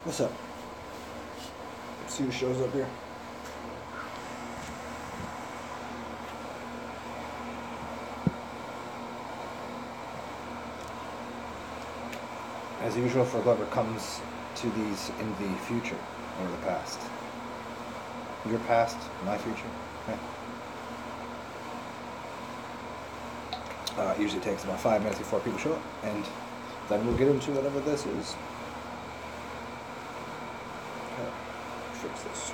What's up? Let's see who shows up here. As usual for whoever comes to these in the future or the past. Your past, my future. Yeah. It usually takes about 5 minutes before people show up, and then we'll get into whatever this is. Okay, fix this.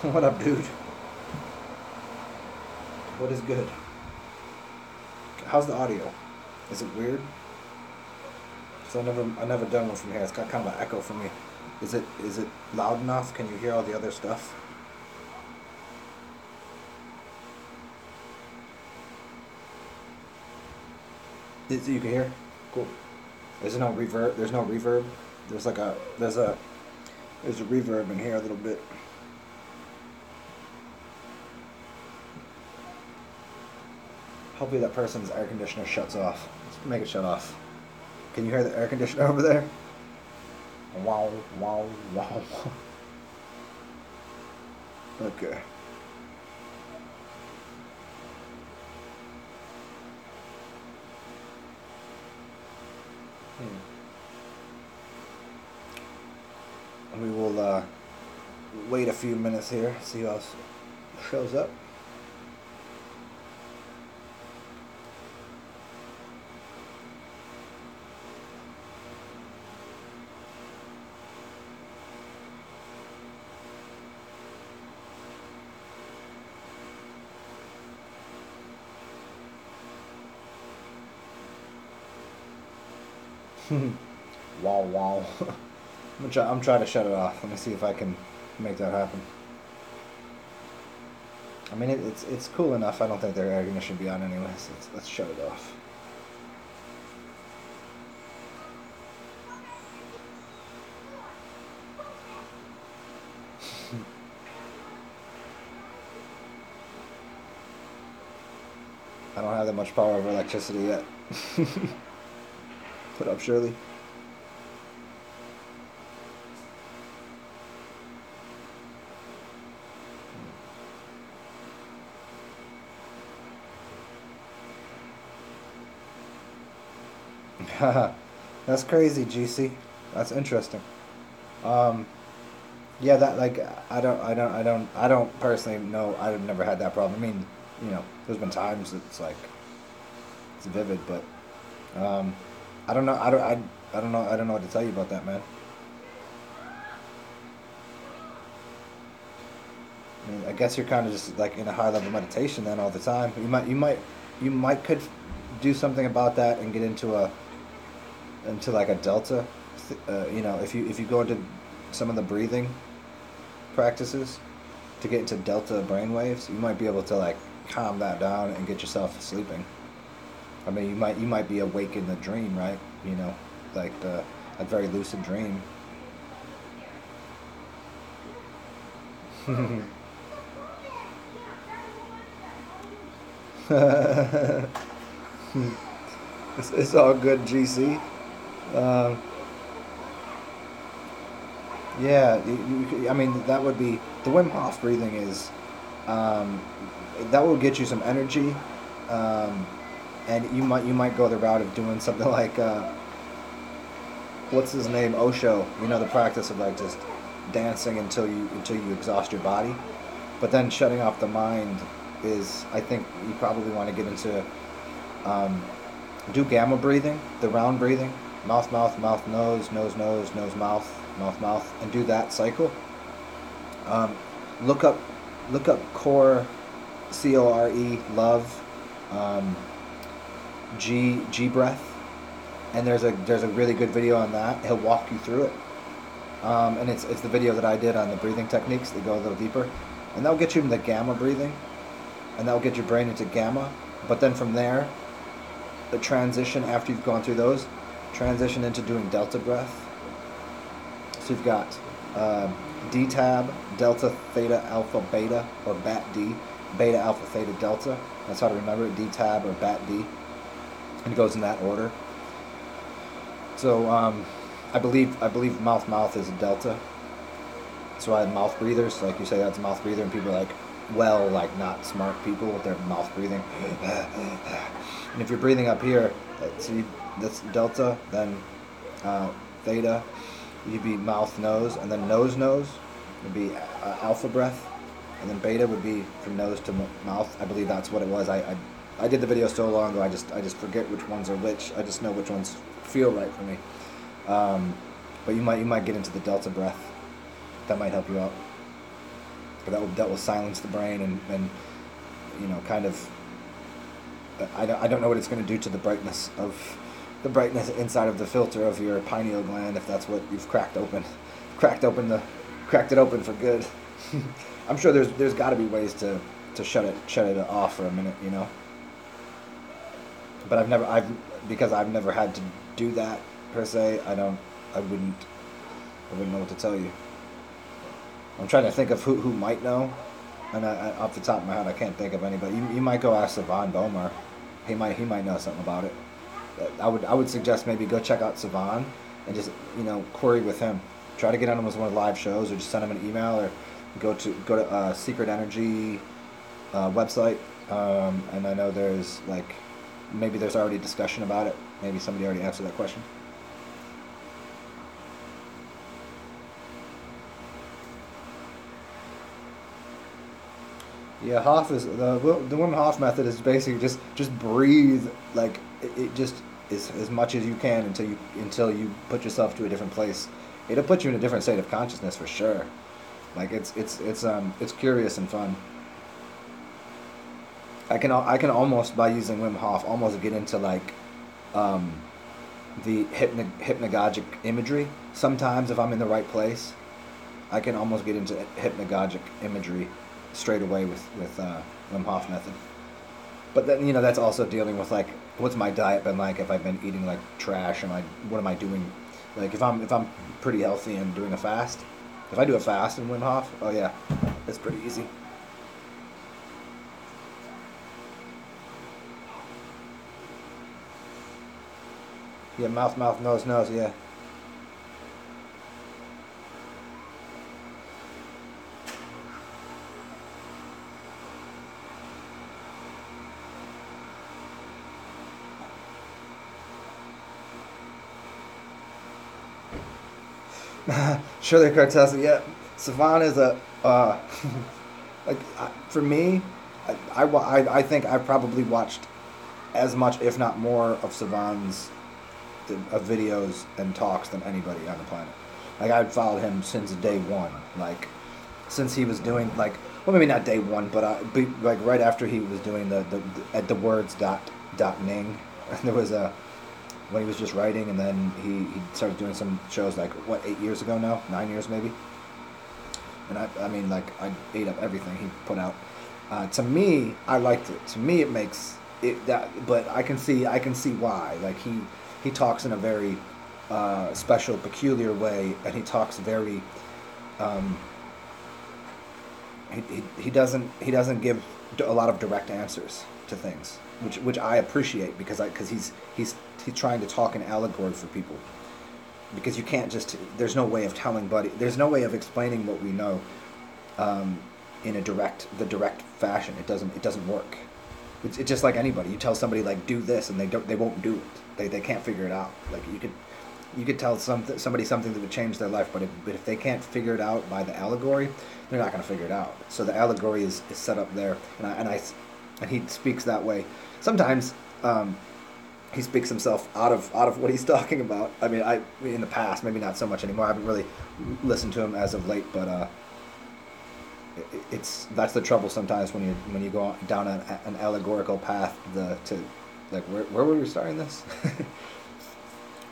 What up, dude? What is good? How's the audio? Is it weird? So I never done one from here. It's got kind of an echo for me. Is it loud enough? Can you hear all the other stuff? You can hear? Cool. There's no reverb. There's no reverb. There's a reverb in here a little bit. Hopefully that person's air conditioner shuts off. Let's make it shut off. Can you hear the air conditioner over there? Wow, wow, wow. Okay. And we will wait a few minutes here, see who else shows up. Wow, wow. I'm trying to shut it off. Let me see if I can make that happen. I mean, it's cool enough. I don't think their air conditioner should be on anyway, so let's shut it off. I don't have that much power over electricity yet. Put up, Shirley. That's crazy, GC. That's interesting. Yeah, that I don't personally know. I've never had that problem. I mean, there's been times it's vivid, but I don't know. I don't know. I don't know what to tell you about that, man. I mean, I guess you're kind of just in a high level meditation then all the time. You might could do something about that and get into a delta. If you go into some of the breathing practices to get into delta brainwaves, you might be able to calm that down and get yourself sleeping. I mean, you might be awake in the dream, right? A very lucid dream. It's all good, GC. Yeah, I mean, that would be the Wim Hof breathing is that will get you some energy, and you might go the route of doing something like what's his name, Osho. The practice of just dancing until you exhaust your body, but then shutting off the mind is, I think you probably want to get into do gamma breathing, the round breathing, mouth mouth mouth nose nose nose nose mouth mouth, and do that cycle. Look up core, CORE, love, G breath, and there's a really good video on that. He'll walk you through it, and it's the video that I did on the breathing techniques that go a little deeper, and that'll get you into the gamma breathing, and that'll get your brain into gamma. But then from there, the transition after you've gone through those, transition into doing delta breath, So you've got D tab, delta, theta, alpha, beta, or bat D, beta, alpha, theta, delta. That's how to remember it, D tab or bat D. And it goes in that order. So I believe mouth is a delta. So I have mouth breathers, like you say that's a mouth breather, and people are like, well, like not smart people with their mouth breathing. And if you're breathing up here, see that's delta, then theta, you'd be mouth nose, and then nose would be alpha breath, and then beta would be from nose to mouth. I believe that's what it was. I did the video so long ago. I just forget which ones are which. I just know which ones feel right for me. But you might get into the delta breath. That might help you out. But that will silence the brain and you know, kind of. I don't know what it's going to do to the brightness inside of the filter of your pineal gland, if that's what you've cracked it open for good. I'm sure there's got to be ways to shut it off for a minute, you know. But because I've never had to do that per se. I wouldn't know what to tell you. I'm trying to think of who might know, and off the top of my head, I can't think of anybody. You might go ask Savan Bomar. He might know something about it. I would suggest maybe go check out Savan and just, you know, query with him. Try to get on him as one of the live shows, or just send him an email, or go to Secret Energy website. And I know there's maybe there's already discussion about it. Maybe somebody already answered that question. Yeah, Hoff is the Wim Hof method is basically just breathe, like it just is as much as you can until you put yourself to a different place. It'll put you in a different state of consciousness for sure. Like it's curious and fun. I can almost, by using Wim Hof, almost get into the hypnagogic imagery. Sometimes if I'm in the right place, I can almost get into hypnagogic imagery straight away with Wim Hof method. But then, you know, that's also dealing with what's my diet been like? If I've been eating like trash, what am I doing? Like if I'm pretty healthy and doing a fast, if I do a fast in Wim Hof, oh yeah, it's pretty easy. Yeah, mouth, nose, yeah. Shirley Cortez, yeah. Savan is a for me, I think I've probably watched as much, if not more, of Savan's videos and talks than anybody on the planet. Like I've followed him since day one. Like since he was doing well, maybe not day one, but right after he was doing the at the words dot ning. There was when he was just writing, and then he started doing some shows 8 years ago now, 9 years maybe. And I ate up everything he put out. To me, I liked it. To me, it makes it that, but I can see why. Like he talks in a very special, peculiar way, and he talks very. He doesn't give a lot of direct answers to things, which I appreciate because he's trying to talk in allegory for people, because you can't there's no way of there's no way of explaining what we know in the direct fashion. It doesn't work. It's just like anybody. You tell somebody do this, and they won't do it. They can't figure it out. Like you could tell somebody something that would change their life, but if they can't figure it out by the allegory, they're not going to figure it out. So the allegory is set up there, and he speaks that way. Sometimes he speaks himself out of what he's talking about. I mean, in the past, maybe not so much anymore. I haven't really listened to him as of late, but that's the trouble sometimes when you go down an allegorical path where were we starting this?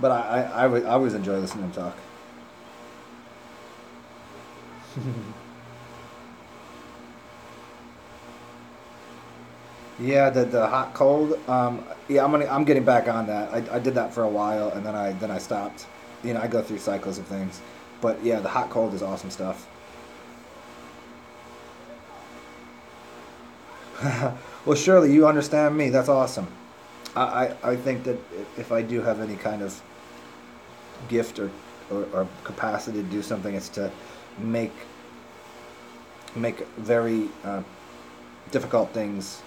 But I always enjoy listening to him talk. Yeah, the hot cold. Yeah, I'm getting back on that. I did that for a while, and then I stopped. You know, I go through cycles of things. But yeah, the hot cold is awesome stuff. Well, Shirley, you understand me. That's awesome. I think that if I do have any kind of gift or capacity to do something, it's to make make very difficult things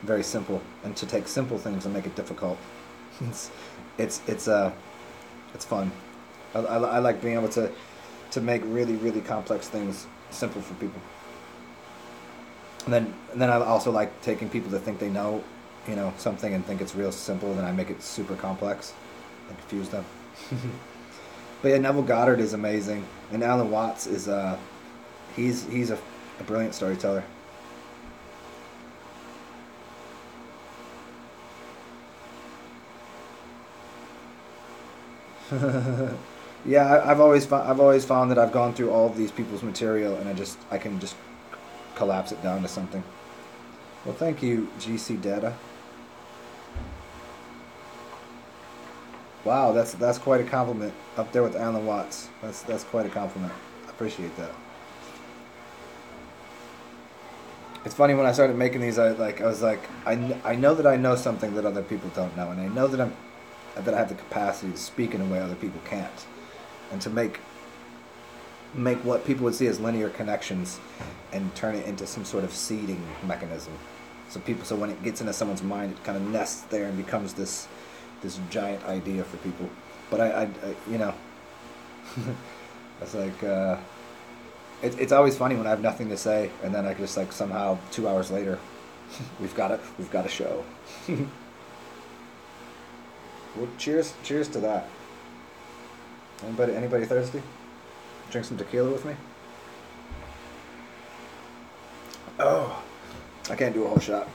very simple, and to take simple things and make it difficult. It's it's it's fun. I like being able to make really complex things simple for people. And then I also like taking people that think they know, something and think it's real simple, and then I make it super complex and confuse them. But yeah, Neville Goddard is amazing, and Alan Watts is he's a brilliant storyteller. Yeah, I've always found that I've gone through all of these people's material, and I can just collapse it down to something. Well, thank you, GC Data. Wow, that's quite a compliment up there with Alan Watts. That's quite a compliment. I appreciate that. It's funny when I started making these, I was like, I know that I know something that other people don't know, and I know that I have the capacity to speak in a way other people can't, and to make what people would see as linear connections and turn it into some sort of seeding mechanism. So when it gets into someone's mind, it kind of nests there and becomes this giant idea for people. But it's like it's always funny when I have nothing to say, and then I just like somehow 2 hours later, we've got a show. Well, cheers to that. Anybody thirsty? Drink some tequila with me? Oh, I can't do a whole shot.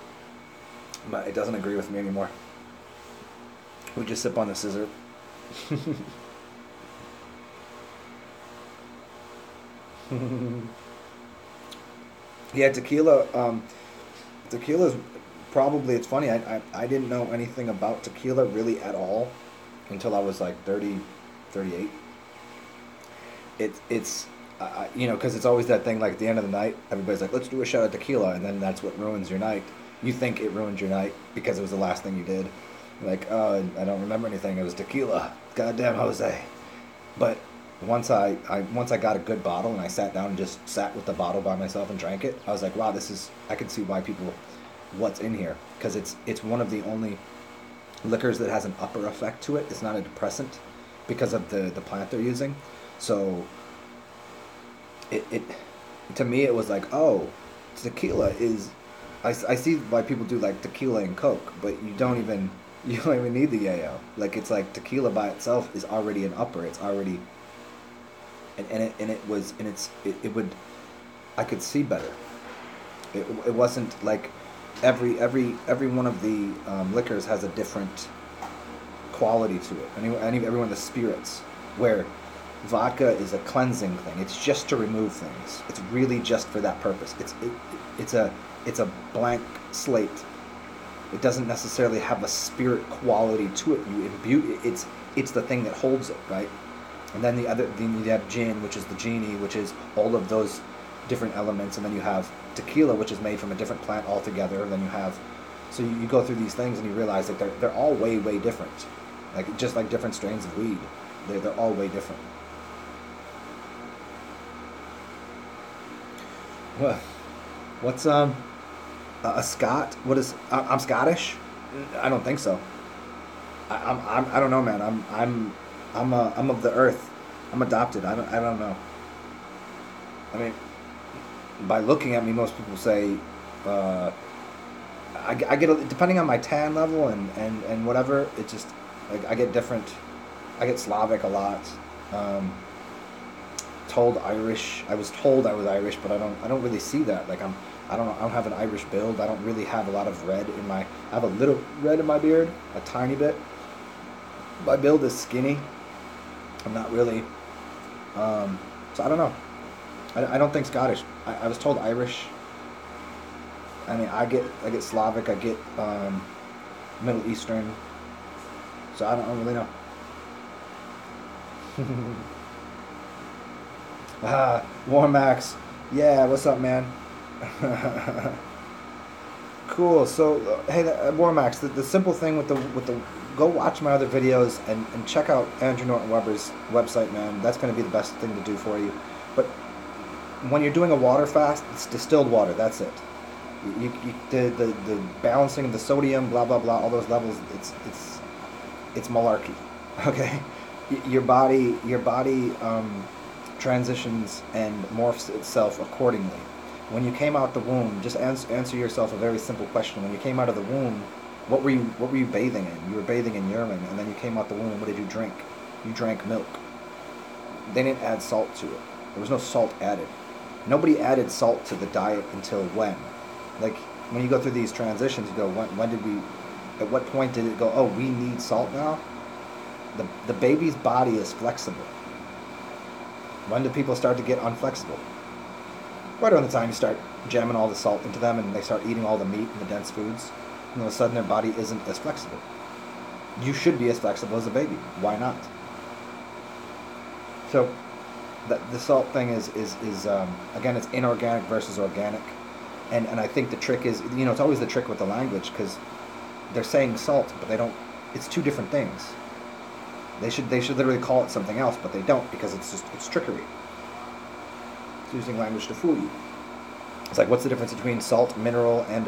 But it doesn't agree with me anymore. We just sip on the scissor. Yeah, tequila's probably, it's funny, I didn't know anything about tequila really at all until I was like 30, 38. It's because it's always that thing, like at the end of the night, everybody's like, let's do a shot of tequila, and then that's what ruins your night. You think it ruined your night because it was the last thing you did. Like, oh, I don't remember anything, it was tequila. Goddamn Jose. But once I got a good bottle and I sat down and just sat with the bottle by myself and drank it, I was like, wow, I can see why people, what's in here. Because it's one of the only liquors that has an upper effect to it. It's not a depressant because of the plant they're using. So it to me it was like, oh, tequila is, I see why people do like tequila and Coke, but you don't even need the yayo. Like, it's like tequila by itself is already an upper. It's already, it would, I could see better. It wasn't like every one of the liquors has a different quality to it. Every one of the spirits, where vodka is a cleansing thing. It's just to remove things. It's really just for that purpose. It's a blank slate. It doesn't necessarily have a spirit quality to it. You imbue it. It's the thing that holds it, right? And then then you have gin, which is the genie, which is all of those different elements, and then you have tequila, which is made from a different plant altogether. Then you have, so you go through these things and you realize that they're all way different, like just like different strains of weed. They're all way different. Well, what's a Scot? What is? I'm Scottish. I don't think so. I don't know, man. I'm of the earth. I'm adopted. I don't know. I mean, by looking at me, most people say, I get depending on my tan level and whatever. It just, like, I get different. I get Slavic a lot. Told Irish. I was told I was Irish, but I don't really see that. Like, I don't have an Irish build. I don't really have a lot of red in I have a little red in my beard, a tiny bit. My build is skinny. I'm not really, so I don't know. I don't think Scottish. I was told Irish. I mean, I get Slavic. I get Middle Eastern. So I don't really know. Warmax. Yeah, what's up, man? Cool. So, hey, Warmax. The simple thing with the go watch my other videos and check out Andrew Norton Webber's website, man. That's going to be the best thing to do for you. But when you're doing a water fast, it's distilled water. That's it. The balancing of the sodium, blah blah blah, all those levels. It's malarkey. Okay, your body transitions and morphs itself accordingly. When you came out the womb, just answer yourself a very simple question. When you came out of the womb, what were you bathing in? You were bathing in urine, and then you came out the womb. What did you drink? You drank milk. They didn't add salt to it. There was no salt added. Nobody added salt to the diet until when? Like when you go through these transitions, you go, when did we? At what point did it go? Oh, we need salt now. The baby's body is flexible. When do people start to get unflexible? Right around the time you start jamming all the salt into them and they start eating all the meat and the dense foods, and all of a sudden their body isn't as flexible. You should be as flexible as a baby. Why not? So, the salt thing is again, it's inorganic versus organic, and I think the trick is, it's always the trick with the language, because they're saying salt, but they don't. It's two different things. They should literally call it something else, but they don't, because it's trickery. It's using language to fool you. It's like, what's the difference between salt, mineral, and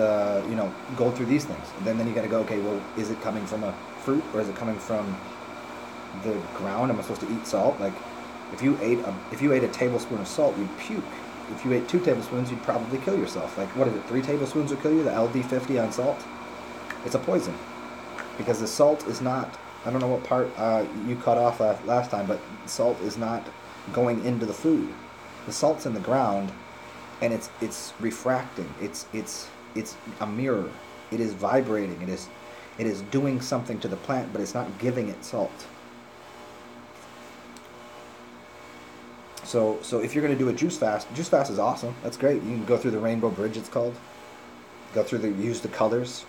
go through these things? And then you got to go, okay, well, is it coming from a fruit or is it coming from the ground? Am I supposed to eat salt? Like, if you ate a tablespoon of salt, you'd puke. If you ate 2 tablespoons, you'd probably kill yourself. Like, what is it? 3 tablespoons would kill you. The LD50 on salt. It's a poison, because the salt is not. I don't know what part you cut off last time, but salt is not going into the food. The salt's in the ground, and it's refracting. It's a mirror. It is vibrating. It is doing something to the plant, but it's not giving it salt. So if you're going to do a juice fast is awesome. That's great. You can go through the rainbow bridge, it's called. Use the colors.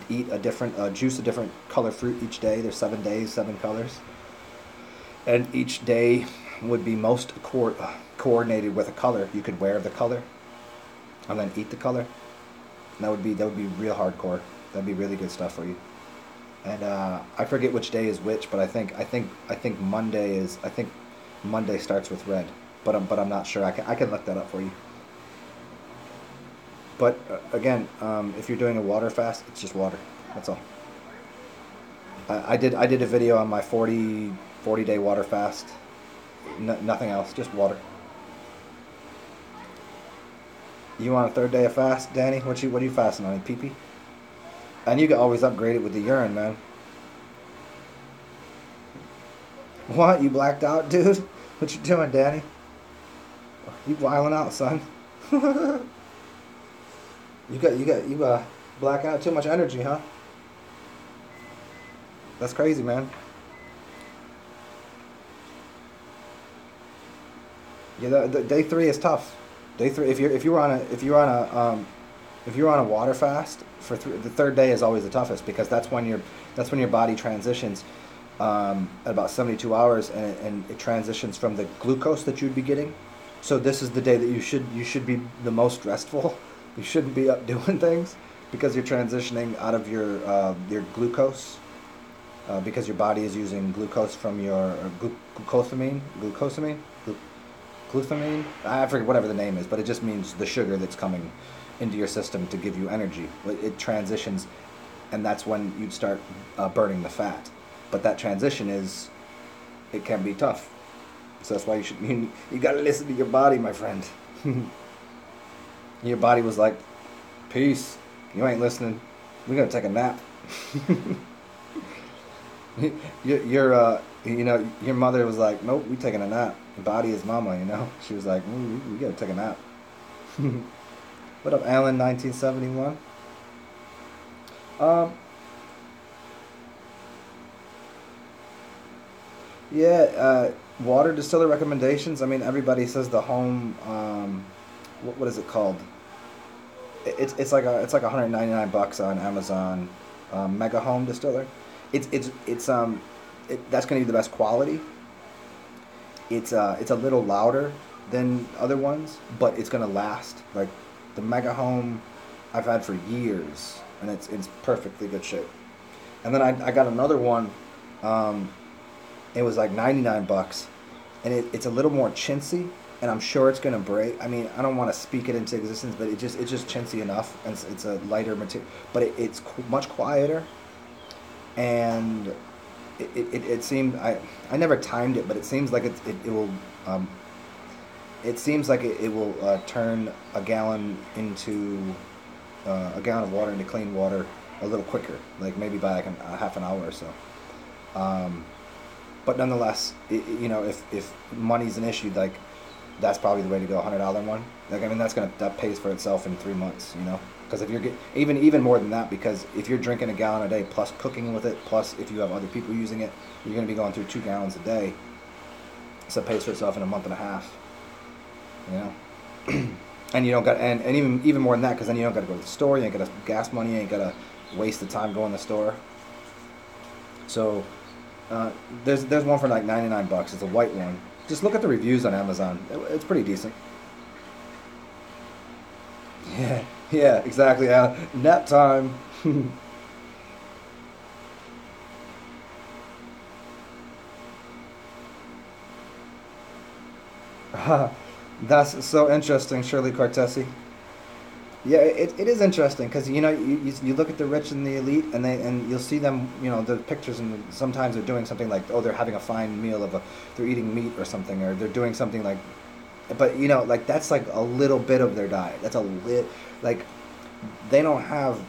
Eat a different juice a different color fruit each day. There's 7 days, 7 colors, and each day would be most coordinated with a color. You could wear the color and then eat the color. And that would be real hardcore. That'd be really good stuff for you. And I forget which day is which, but I think Monday starts with red, but I'm not sure. I can look that up for you. But again, if you're doing a water fast, it's just water. That's all. I did a video on my 40 day water fast. Nothing else, just water. You want a 3rd day of fast, Danny? What are you fasting on? Pee-pee? And you can always upgrade it with the urine, man. What? You blacked out, dude? What you doing, Danny? You wilding out, son. You black out too much energy, huh? That's crazy, man. Yeah, the day 3 is tough. Day 3, if you're on a water fast for the 3rd day is always the toughest, because that's when your body transitions at about 72 hours, and it transitions from the glucose that you'd be getting. So this is the day that you should be the most restful. You shouldn't be up doing things, because you're transitioning out of your glucose, because your body is using glucose from your glucosamine. I forget whatever the name is, but it just means the sugar that's coming into your system to give you energy. It transitions, and that's when you'd start burning the fat. But that transition it can be tough. So that's why you got to listen to your body, my friend. Your body was like, peace, you ain't listening, we're going to take a nap. Your mother was like, nope, we taking a nap. Your body is mama, She was like, we got to take a nap. What up, Alan, 1971? Water distiller recommendations. I mean, everybody says the home, what is it called? It's like $199 on Amazon. Mega Home Distiller. That's going to be the best quality. it's a little louder than other ones, but it's gonna last. Like the Mega Home, I've had for years, and it's perfectly good shape. And then I got another one. It was like 99 bucks, and it's a little more chintzy, and I'm sure it's gonna break. I mean, I don't want to speak it into existence, but it's just chintzy enough, and it's a lighter material, but it's much quieter, and it seemed I never timed it, but it seems like it will it seems like it will turn a gallon of water into clean water a little quicker, like maybe by like a half an hour or so. But nonetheless, if money's an issue, like that's probably the way to go. $100 one, like I mean, that pays for itself in 3 months, Because if you're even more than that, because if you're drinking a gallon a day plus cooking with it, plus if you have other people using it, you're going to be going through 2 gallons a day. So it pays for itself in a month and a half. And you don't got and even more than that, because then you don't got to go to the store. You ain't got to gas money. You ain't got to waste the time going to the store. So there's one for like 99 bucks. It's a white one. Just look at the reviews on Amazon. It's pretty decent. Yeah, exactly. Nap time. That's so interesting, Shirley Cortesi. Yeah, it is interesting because you look at the rich and the elite, and you'll see them, the pictures, and sometimes they're doing something like, oh, they're having a fine meal they're eating meat or something, or they're doing something like, but like that's like a little bit of their diet. That's like they don't have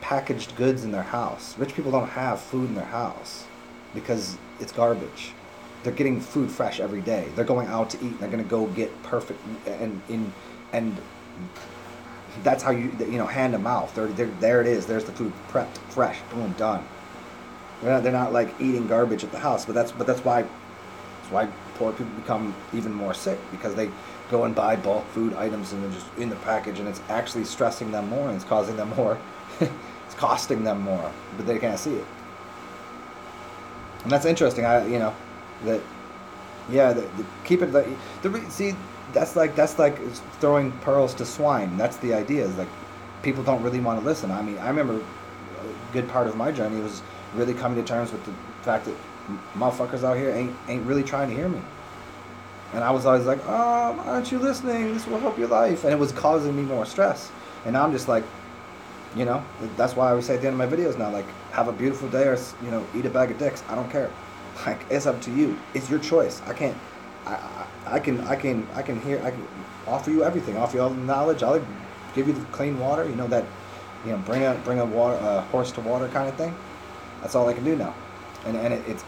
packaged goods in their house. Rich people don't have food in their house because it's garbage. They're getting food fresh every day. They're going out to eat. And they're going to go get perfect and that's how hand to mouth. There it is. There's the food prepped, fresh, boom, done. They're not like eating garbage at the house. But that's why poor people become even more sick, because they go and buy bulk food items and they're just in the package, and it's actually stressing them more, and it's causing them more. It's costing them more, but they can't see it. And that's interesting. That yeah, keep it see. That's like throwing pearls to swine. That's the idea. Is like people don't really want to listen. I mean, I remember a good part of my journey was really coming to terms with the fact that motherfuckers out here ain't really trying to hear me. And I was always like, oh, aren't you listening? This will help your life. And it was causing me more stress. And now I'm just like, that's why I always say at the end of my videos now, like, have a beautiful day, or eat a bag of dicks. I don't care. Like, it's up to you. It's your choice. I can offer you everything. Offer you all the knowledge. I'll give you the clean water. Bring a horse to water kind of thing. That's all I can do now. And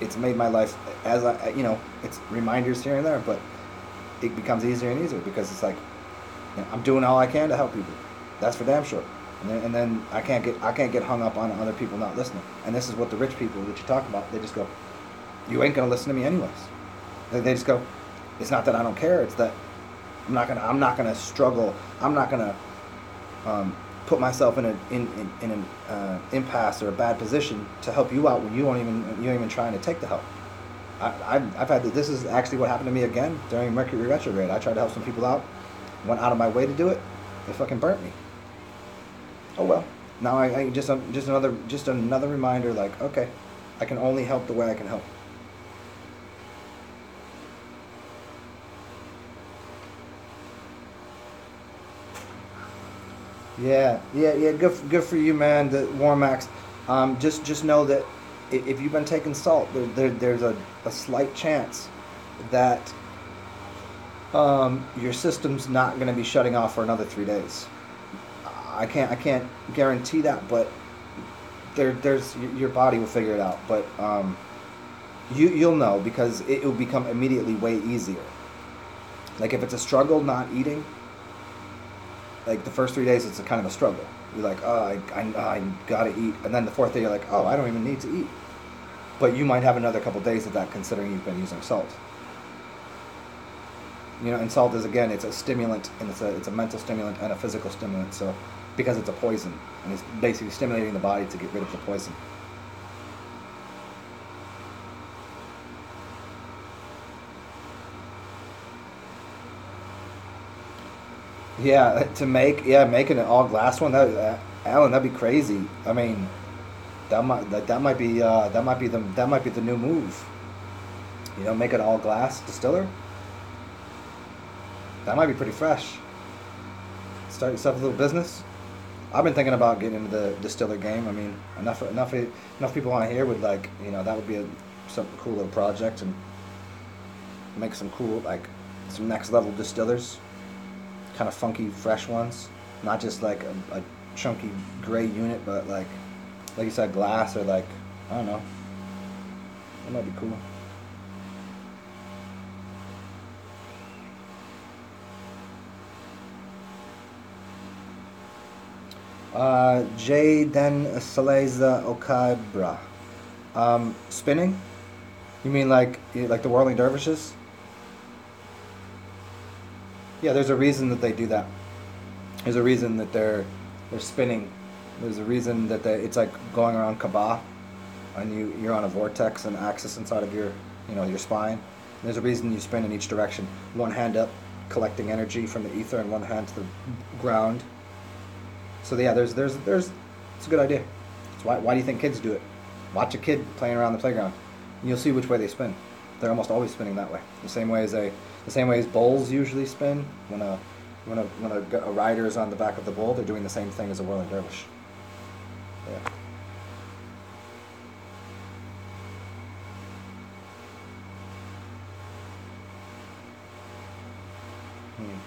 it's made my life, as it's reminders here and there, but it becomes easier and easier, because it's like I'm doing all I can to help people. That's for damn sure. And then I can't get hung up on other people not listening. And this is what the rich people that you talk about, they just go, you ain't gonna listen to me anyways. They just go, it's not that I don't care. It's that I'm not gonna struggle. I'm not gonna put myself in an impasse or a bad position to help you out when you're even trying to take the help. I've had this is actually what happened to me again during Mercury retrograde. I tried to help some people out, went out of my way to do it. They fucking burnt me. Oh well. Now I just another reminder. Like, okay, I can only help the way I can help. Yeah. Good for you, man. The Warmax. Just know that if you've been taking salt, there's a slight chance that your system's not going to be shutting off for another 3 days. I can't guarantee that, but there's your body will figure it out. But you'll know, because it will become immediately way easier. Like if it's a struggle not eating, like the first 3 days it's a kind of a struggle. You're like, oh, I gotta eat, and then the fourth day you're like, oh, I don't even need to eat. But you might have another couple days of that, considering you've been using salt. And salt is, again, it's a stimulant, and it's a mental stimulant and a physical stimulant. So because it's a poison, and it's basically stimulating the body to get rid of the poison. Yeah, to make making an all glass one, Alan, that'd be crazy. I mean, that might be the new move. You know, make an all glass distiller. That might be pretty fresh. Start yourself a little business. I've been thinking about getting into the distiller game. I mean, enough people on here would like, you know, that would be some cool little project and make some cool like some next level distillers, kind of funky, fresh ones. Not just like a chunky gray unit, but like you said, glass or like I don't know. That might be cool. Jaden Saleza Okabra. Spinning? You mean like the whirling dervishes? Yeah, there's a reason that they do that. There's a reason that they're spinning. There's a reason that it's like going around Kaaba, and you're on a vortex and axis inside of your your spine. There's a reason you spin in each direction. One hand up, collecting energy from the ether, and one hand to the ground. So yeah, it's a good idea. So why do you think kids do it? Watch a kid playing around the playground, and you'll see which way they spin. They're almost always spinning that way. The same way as bulls usually spin. When a rider is on the back of the bull, they're doing the same thing as a whirling dervish. Yeah. Hmm.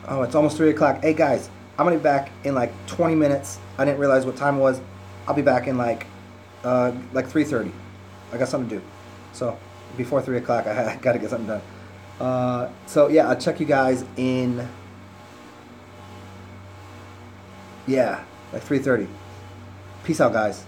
Oh, it's almost 3 o'clock. Hey guys, I'm gonna be back in like 20 minutes. I didn't realize what time it was. I'll be back in like 3:30. I got something to do. So before 3 o'clock, I gotta get something done. So yeah, I'll check you guys in like 3:30. Peace out, guys.